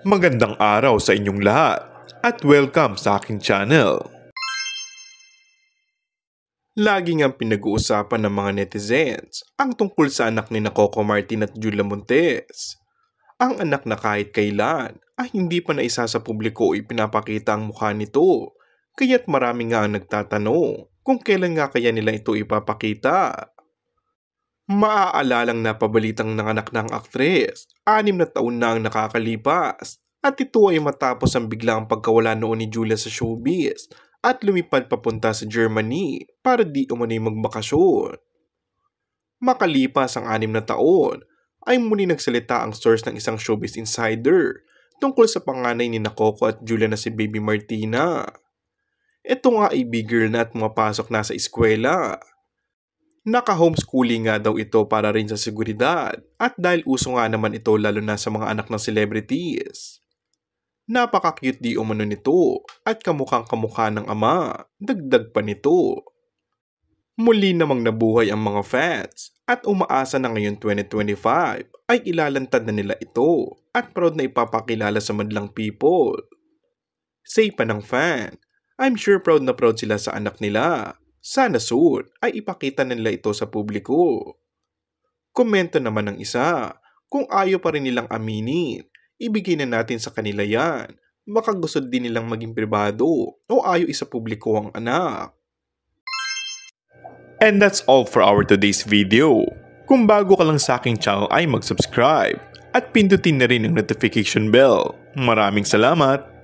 Magandang araw sa inyong lahat at welcome sa aking channel. Lagi ngang pinag-uusapan ng mga netizens ang tungkol sa anak ni Coco Martin at Julia Montes. Ang anak na kahit kailan ay hindi pa naisa sa publiko o ipinapakita ang mukha nito, kaya't marami nga ang nagtatanong kung kailan nga kaya nila ito ipapakita. Maaalalang napabalitang nanganak ng aktres, 6 na taon na ang nakakalipas at ito ay matapos ang biglang pagkawala noon ni Julia sa showbiz at lumipad papunta sa Germany para di umano'y magbakasyon. Makalipas ang 6 na taon ay muli nagsalita ang source ng isang showbiz insider tungkol sa panganay ni Coco at Julia na si Baby Martina. Ito nga ay big girl na at pumapasok na sa eskwela. Naka-homeschooling nga daw ito para rin sa seguridad at dahil uso nga naman ito lalo na sa mga anak ng celebrities. Napaka-cute di umano nito at kamukhang kamukha ng ama, dagdag pa nito. Muli namang nabuhay ang mga fans at umaasa na ngayon 2025 ay ilalantad na nila ito at proud na ipapakilala sa madlang people. Say pa ng fan, I'm sure proud na proud sila sa anak nila. Sana soon ay ipakita nila ito sa publiko. Komento naman ng isa, kung ayaw pa rin nilang aminin, ibigay na natin sa kanila yan. Baka gusto din nilang maging pribado o ayaw isa publiko ang anak. And that's all for our today's video. Kung bago ka lang sa aking channel ay mag-subscribe at pindutin na rin ang notification bell. Maraming salamat!